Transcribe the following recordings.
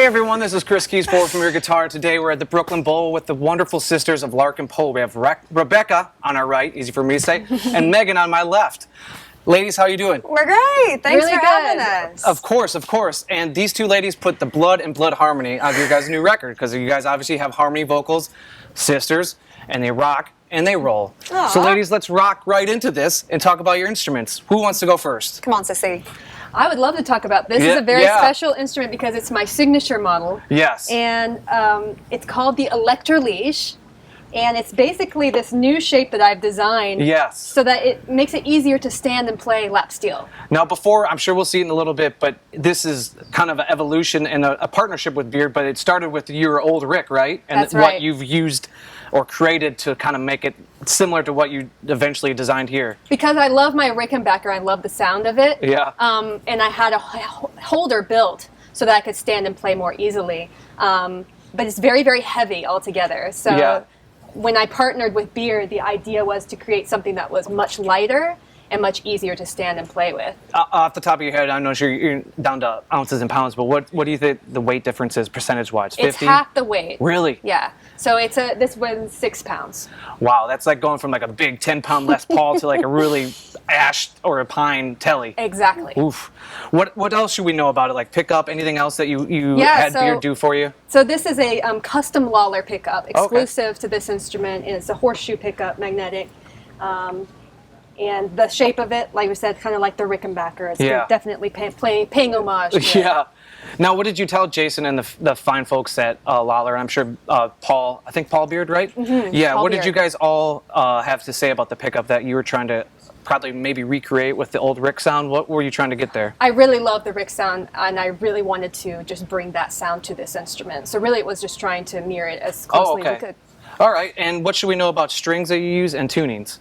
everyone, this is Chris Kies forward from your guitar. Today we're at the Brooklyn Bowl with the wonderful sisters of Larkin Poe. We have Rebecca on our right, easy for me to say, and Megan on my left. Ladies, how you doing? We're great. Thanks for having us. Of course, of course. And these two ladies put the blood and blood harmony of your guys' new record, because you guys obviously have harmony vocals, sisters, and they rock and they roll. Aww. So ladies, let's rock right into this and talk about your instruments. Who wants to go first? Come on, Sissy. I would love to talk about this. This is a very special instrument because it's my signature model. Yes. And it's called the Electro-Liege. And it's basically this new shape that I've designed. Yes. So that it makes it easier to stand and play lap steel. Now before, I'm sure we'll see it in a little bit, but this is kind of an evolution and a partnership with Beard, but it started with your old Rick, right? And That's right. What you've used or created to kind of make it similar to what you eventually designed here. Because I love my Rickenbacker, I love the sound of it. Yeah. And I had a holder built so that I could stand and play more easily. But it's very, very heavy altogether. So when I partnered with Beard, the idea was to create something that was much lighter and much easier to stand and play with. Off the top of your head, I'm not sure you're down to ounces and pounds, but what do you think the weight difference is percentage-wise? 50? It's half the weight. Really? Yeah. So this one's 6 pounds. Wow, that's like going from like a big 10-pound Les Paul to like a really ash or a pine Tele. Exactly. Oof. What else should we know about it? Like pickup, anything else that you had Beard do for you? So this is a custom Lawler pickup, exclusive to this instrument, and it's a horseshoe pickup, magnetic. And the shape of it, like we said, kind of like the Rickenbacker. It's definitely paying homage to it. Yeah. Now, what did you tell Jason and the fine folks at Lawler? I'm sure Paul, I think Paul Beard, right? Mm-hmm. Yeah. Paul what Beard. did you guys all have to say about the pickup that you were trying to probably maybe recreate with the old Rick sound? What were you trying to get there? I really love the Rick sound, and I really wanted to just bring that sound to this instrument. So really it was just trying to mirror it as closely as we could. All right. And what should we know about strings that you use and tunings?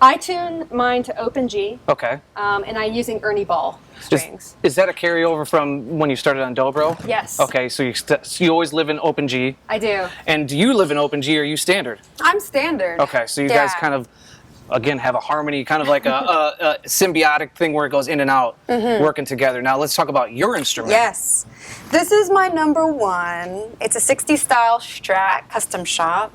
I tune mine to open G. Okay. And I'm using Ernie Ball strings. Is that a carryover from when you started on Dobro? Yes. Okay, so you always live in open G. I do. And do you live in open G or are you standard? I'm standard. Okay, so you guys kind of, again, have a harmony, kind of like a symbiotic thing where it goes in and out, working together. Now let's talk about your instrument. Yes. This is my #1. It's a 60s style Strat Custom Shop.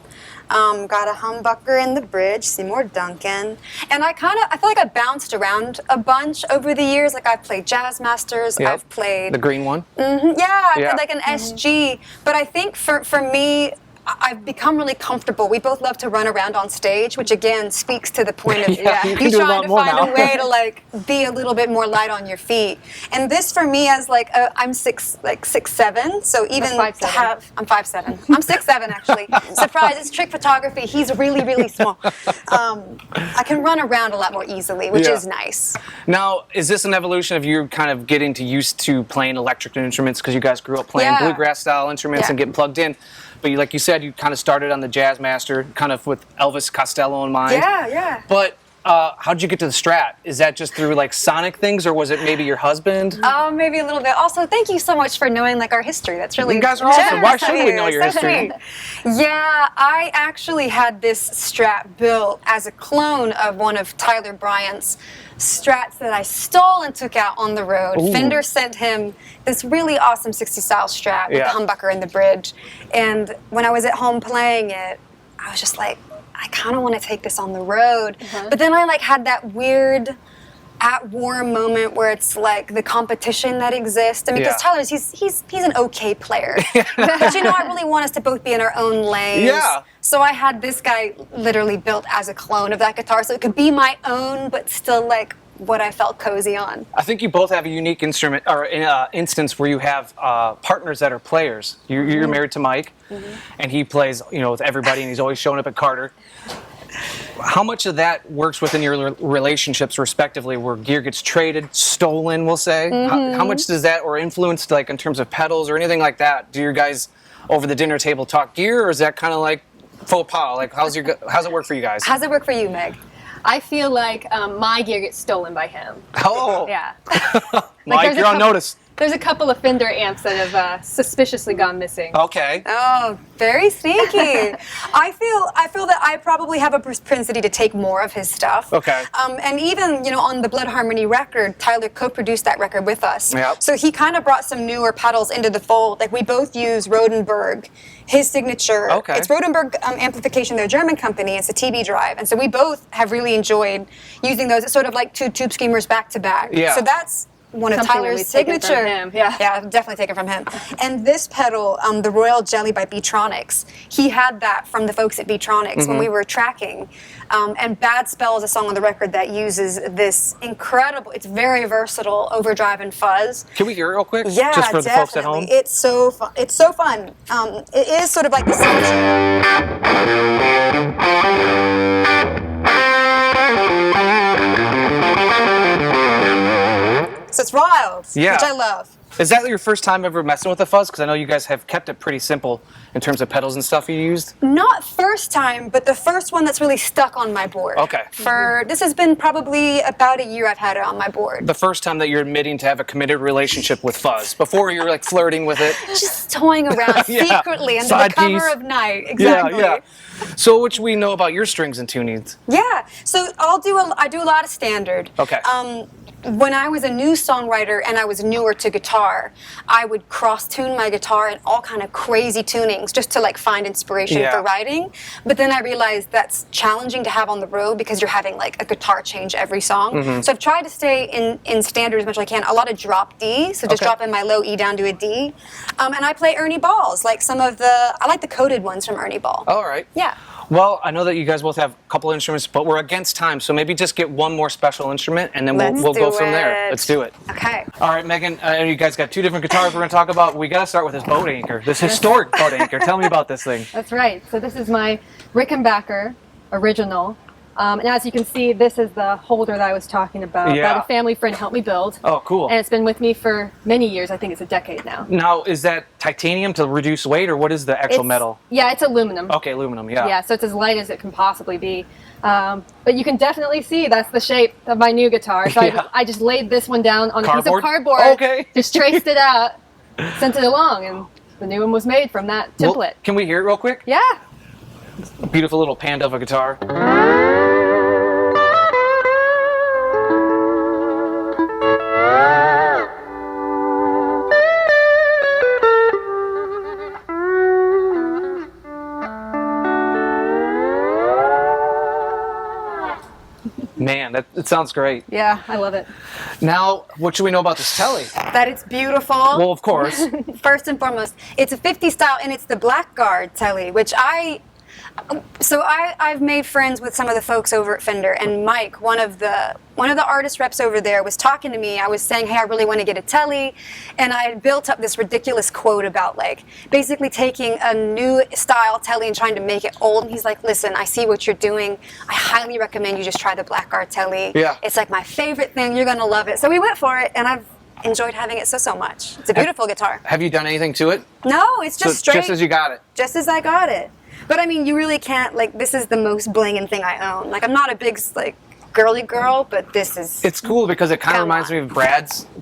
Got a humbucker in the bridge, Seymour Duncan. And I feel like I bounced around a bunch over the years. Like I've played Jazz Masters, I've played... The green one? I played like an SG. But I think for me, I've become really comfortable. We both love to run around on stage, which again speaks to the point of you trying to find a way to like be a little bit more light on your feet. And this for me as like I'm 6'7", so even to have I'm 5'7". I'm 6'7" actually. Surprise! It's trick photography. He's really really small. I can run around a lot more easily, which is nice. Now, is this an evolution of you kind of getting used to playing electric instruments because you guys grew up playing bluegrass style instruments and getting plugged in? But like you said, you kind of started on the Jazz Master, kind of with Elvis Costello in mind. Yeah. But how did you get to the Strat? Is that just through like sonic things, or was it maybe your husband? Maybe a little bit. Also, thank you so much for knowing like our history. That's really you guys are awesome. Why shouldn't we know your history? Yeah, I actually had this Strat built as a clone of one of Tyler Bryant's Strats that I stole and took out on the road. Ooh. Fender sent him this really awesome 60s style Strat with the humbucker in the bridge. And when I was at home playing it, I was just like, I kind of want to take this on the road. But then I like had that weird at war moment where it's like the competition that exists. And because Tyler's, he's an okay player. But you know, I really want us to both be in our own lanes. Yeah. So I had this guy literally built as a clone of that guitar, so it could be my own, but still like what I felt cozy on. I think you both have a unique instrument or instance where you have partners that are players. You're married to Mike, and he plays, with everybody, and he's always showing up at Carter. How much of that works within your relationships, respectively, where gear gets traded, stolen, we'll say? How much does that, or influenced, like in terms of pedals or anything like that? Do you guys over the dinner table talk gear, or is that kind of like faux pas? Like, how's it work for you guys? How's it work for you, Meg? I feel like my gear gets stolen by him. Oh. Yeah. Mike, you're on notice. There's a couple of Fender amps that have suspiciously gone missing. Okay. Oh, very sneaky. I feel that I probably have a propensity to take more of his stuff. Okay. And even, on the Blood Harmony record, Tyler co-produced that record with us. Yep. So he kind of brought some newer pedals into the fold. Like we both use Rodenberg, his signature. Okay. It's Rodenberg amplification, they're a German company. It's a TB drive. And so we both have really enjoyed using those. It's sort of like two tube screamers back to back. Yeah. So that's one of Something that Tyler's we've taken from signature. him, yeah. Yeah, definitely taken from him. And this pedal, the Royal Jelly by Beatronics, he had that from the folks at Beatronics when we were tracking. And Bad Spell is a song on the record that uses this incredible, it's very versatile overdrive and fuzz. Can we hear it real quick? Yeah, Just for the definitely. folks at home? It's so fun. It's so fun. It is sort of like the So it's wild, Yeah. which I love. Is that your first time ever messing with a fuzz? Because I know you guys have kept it pretty simple in terms of pedals and stuff you used. Not first time, but the first one that's really stuck on my board. Okay. This has been probably about a year I've had it on my board. The first time that you're admitting to have a committed relationship with fuzz. Before you're like flirting with it. Just toying around Yeah. secretly under Side the cover piece. of night. Exactly. Yeah, yeah. So what should we know about your strings and tunings? Yeah. So I do a lot of standard. Okay. When I was a new songwriter and I was newer to guitar, I would cross-tune my guitar in all kind of crazy tunings just to like find inspiration Yeah. for writing. But then I realized that's challenging to have on the road because you're having like a guitar change every song. So I've tried to stay in standard as much as I can. A lot of drop D, so just Okay. dropping my low E down to a D. And I play Ernie Balls, like I like the coded ones from Ernie Ball. All right. Yeah. Well, I know that you guys both have a couple instruments, but we're against time, so maybe just get one more special instrument, and then we'll Let's go do from there. it. Let's do it. Okay. All right, Megan, you guys got two different guitars we're going to talk about. We got to start with this boat anchor, this historic boat anchor. Tell me about this thing. That's right. So this is my Rickenbacker original. And as you can see, this is the holder that I was talking about Yeah. that a family friend helped me build. Oh, cool. And it's been with me for many years. I think it's a decade now. Now, is that titanium to reduce weight, or what is the actual metal? Yeah, it's aluminum. Okay, aluminum, yeah. Yeah, so it's as light as it can possibly be. But you can definitely see that's the shape of my new guitar. So Yeah. I just laid this one down on a piece Cardboard? of cardboard. Okay. Just traced it out, sent it along, and the new one was made from that Well, template. can we hear it real quick? Yeah. Beautiful little panda of a guitar. Man, it sounds great. Yeah, I love it. Now, what should we know about this Tele? That it's beautiful. Well, of course. First and foremost, it's a 50 style and it's the Blackguard Tele, which I've made friends with some of the folks over at Fender, and Mike, one of the artist reps over there, was talking to me. I was saying, hey, I really want to get a Tele, and I had built up this ridiculous quote about like basically taking a new style Tele and trying to make it old. And he's like, listen, I see what you're doing. I highly recommend you just try the Blackguard Tele. Yeah. It's like my favorite thing. You're gonna love it. So we went for it, and I've enjoyed having it so much. It's a beautiful guitar. Have you done anything to it? No, it's just straight. Just as you got it. Just as I got it. But I mean, you really can't, like, this is the most blingin' thing I own. Like, I'm not a big, like, girly girl, but this is... It's cool because it kind of Come reminds on. me of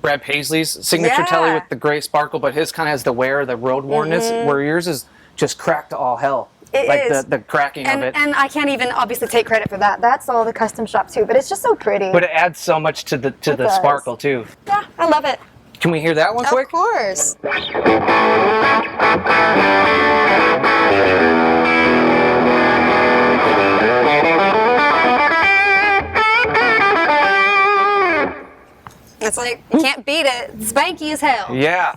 Brad Paisley's signature Yeah. Tele with the gray sparkle, but his kind of has the wear, the road wornness, where yours is just cracked to all hell. It like is. the cracking of it. And I can't even obviously take credit for that. That's all the custom shop too, but it's just so pretty. But it adds so much to the does. sparkle too. Yeah, I love it. Can we hear that one quick? Of course. It's like, you can't beat it. It's spanky as hell. Yeah.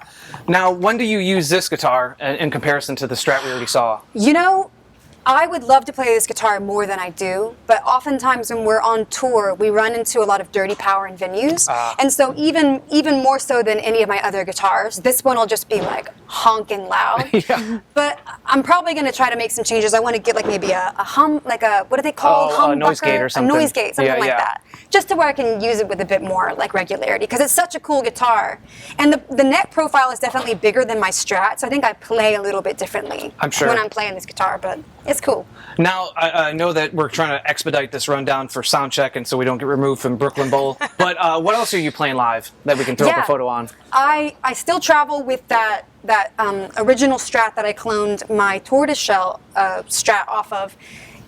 Now, when do you use this guitar in comparison to the Strat we already saw? You know, I would love to play this guitar more than I do, but oftentimes when we're on tour, we run into a lot of dirty power in venues. And so even more so than any of my other guitars, this one will just be like honking loud. Yeah. But I'm probably going to try to make some changes. I want to get like maybe a hum, like a, what are they called? Oh, a noise gate or something. A noise gate, something Yeah, like yeah. that. Just to where I can use it with a bit more like regularity, because it's such a cool guitar. And the neck profile is definitely bigger than my Strat, so I think I play a little bit differently I'm sure. when I'm playing this guitar, but it's It's cool. Now, I know that we're trying to expedite this rundown for sound check and so we don't get removed from Brooklyn Bowl. But what else are you playing live that we can throw up a photo on? I still travel with that original Strat that I cloned my tortoiseshell Strat off of.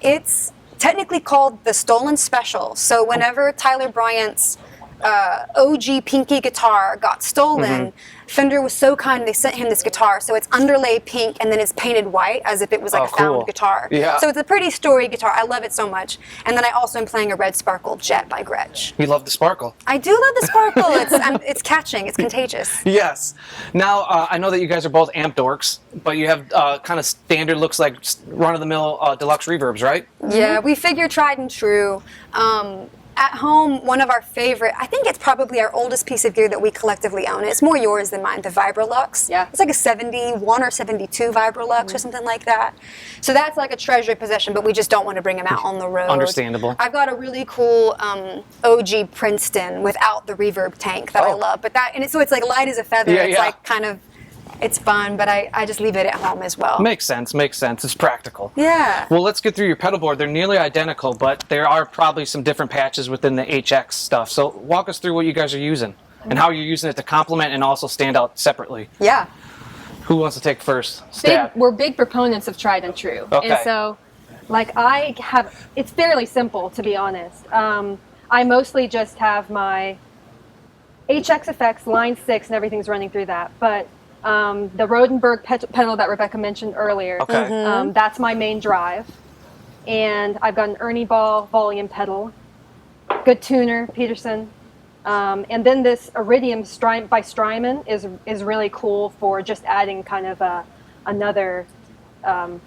It's technically called the Stolen Special. So whenever Tyler Bryant's OG Pinky guitar got stolen, Fender was so kind, they sent him this guitar. So it's underlay pink and then it's painted white as if it was like a found guitar. Yeah. So it's a pretty storied guitar. I love it so much. And then I also am playing a Red Sparkle Jet by Gretsch. You love the sparkle. I do love the sparkle. It's catching. It's contagious. Yes. Now, I know that you guys are both amp dorks, but you have kind of standard, looks like run-of-the-mill deluxe reverbs, right? Yeah, we figure tried and true. At home, one of our favorite, I think it's probably our oldest piece of gear that we collectively own. It's more yours than mine, the Vibrolux. Yeah. It's like a 71 or 72 Vibrolux or something like that. So that's like a treasured possession, but we just don't want to bring them out on the road. Understandable. I've got a really cool OG Princeton without the reverb tank that I love. But so it's like light as a feather. Yeah, it's like kind of, it's fun, but I just leave it at home as well. Makes sense, makes sense. It's practical. Yeah. Well, let's get through your pedal board. They're nearly identical, but there are probably some different patches within the HX stuff. So walk us through what you guys are using and how you're using it to complement and also stand out separately. Yeah. Who wants to take first? Stab. We're big proponents of tried and true. Okay. And so, like, it's fairly simple, to be honest. I mostly just have my HX effects, line 6, and everything's running through that. But the Rodenberg pedal that Rebecca mentioned earlier, that's my main drive. And I've got an Ernie Ball volume pedal, good tuner, Peterson. And then this Iridium by Strymon is really cool for just adding kind of another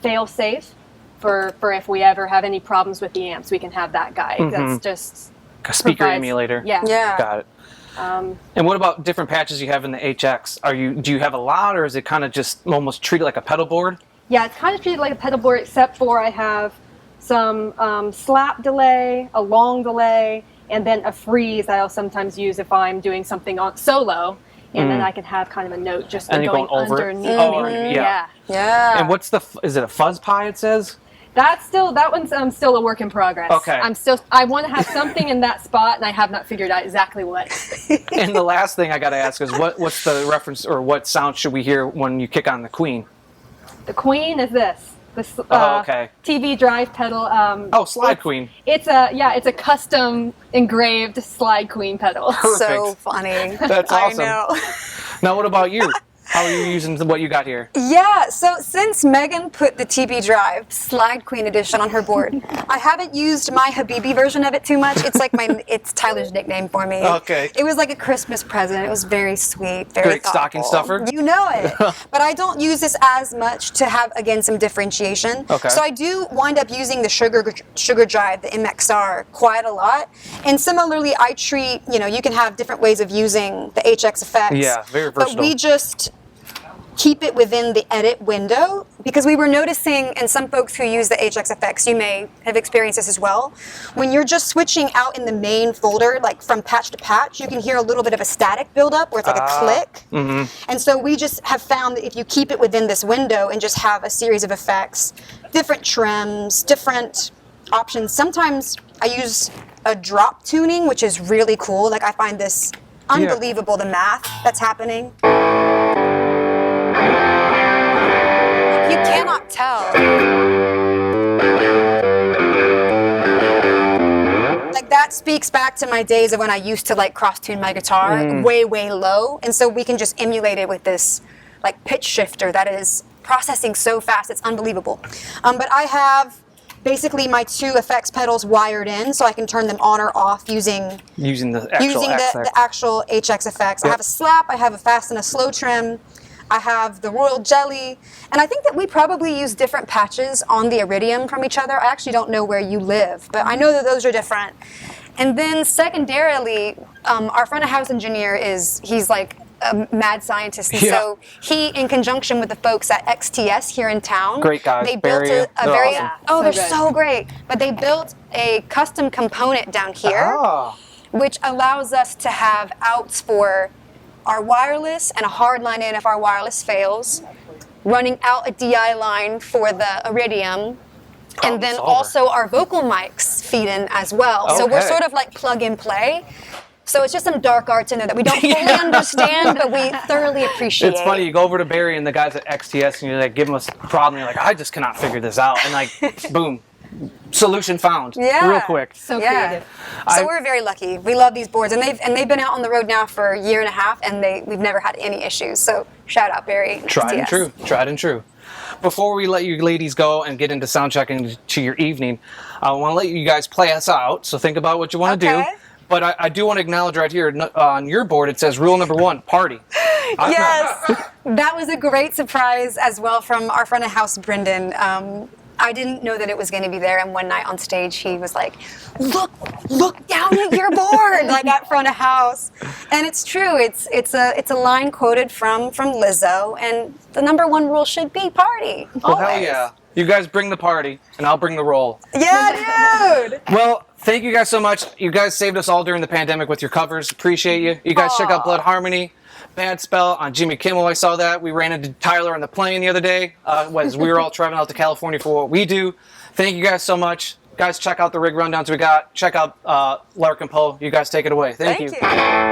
fail-safe for if we ever have any problems with the amps, we can have that guy. That's just a speaker emulator. Yeah. Got it. And what about different patches you have in the HX? Do you have a lot, or is it kind of just almost treated like a pedal board? Yeah, it's kind of treated like a pedal board, except for I have some slap delay, a long delay, and then a freeze that I'll sometimes use if I'm doing something on solo, and then I can have kind of a note just going underneath. Yeah. And is it a fuzz pie, it says? That one's still a work in progress. Okay. I want to have something in that spot, and I have not figured out exactly what. And the last thing I got to ask is what's the reference, or what sound should we hear when you kick on the Queen? The Queen is this. TV drive pedal. Slide Queen. It's a custom engraved slide Queen pedal. Perfect. So funny. That's awesome. I know. Now, what about you? How are you using what you got here? Yeah, so since Megan put the TB Drive Slide Queen Edition on her board, I haven't used my Habibi version of it too much. It's like it's Tyler's nickname for me. Okay. It was like a Christmas present. It was very sweet, very Great thoughtful. stocking stuffer. You know it. But I don't use this as much to have, again, some differentiation. Okay. So I do wind up using the Sugar Drive, the MXR, quite a lot. And similarly, I treat, you can have different ways of using the HX effects. Yeah, very versatile. But we just keep it within the edit window, because we were noticing, and some folks who use the HX effects, you may have experienced this as well, when you're just switching out in the main folder, like from patch to patch, you can hear a little bit of a static buildup where it's like a click. And so we just have found that if you keep it within this window and just have a series of effects, different trims, different options. Sometimes I use a drop tuning, which is really cool. Like, I find this unbelievable, the math that's happening. You cannot tell. Like, that speaks back to my days of when I used to cross-tune my guitar way, way low. And so we can just emulate it with this pitch shifter that is processing so fast, it's unbelievable. But I have basically my 2 effects pedals wired in, so I can turn them on or off using the actual HX effects. Yep. I have a slap, I have a fast and a slow trim, I have the Royal Jelly, and I think that we probably use different patches on the Iridium from each other. I actually don't know where you live, but I know that those are different. And then secondarily, our front of house engineer he's like a mad scientist, and so he, in conjunction with the folks at XTS here in town, great guys, they built a very awesome. They're so great. But they built a custom component down here, which allows us to have outs for our wireless and a hard line in if our wireless fails, running out a DI line for the Iridium, And then solver. also our vocal mics feed in as well. So we're Okay. sort of like plug and play. So it's just some dark arts in there that we don't fully understand, but we thoroughly appreciate. It's funny, you go over to Barry and the guys at XTS and you like give them a problem, and you're like, I just cannot figure this out. And like, boom, solution found. Yeah. Real quick. So Yeah. creative. So we're very lucky. We love these boards, and they've been out on the road now for a year and a half, and we've never had any issues. So shout out Barry. And Tried and XTS. true. Tried and true. Before we let you ladies go and get into sound checking to your evening, I want to let you guys play us out. So think about what you want to Okay. do. But I do want to acknowledge right here on your board, it says rule number 1, party. Yes, that was a great surprise as well from our front of house, Brendan. I didn't know that it was going to be there, and one night on stage, he was like, "Look down at your board," like at front of house. And it's true. It's a line quoted from Lizzo, and the number 1 rule should be party. Well, hell always. yeah. You guys bring the party, and I'll bring the roll. Yeah, dude. Well, thank you guys so much. You guys saved us all during the pandemic with your covers. Appreciate you. You guys check out Blood Harmony. Bad Spell on Jimmy Kimmel. I saw that. We ran into Tyler on the plane the other day. We were all traveling out to California for what we do. Thank you guys so much. Guys, check out the rig rundowns we got. Check out Larkin Poe. You guys take it away. Thank you. Thank you.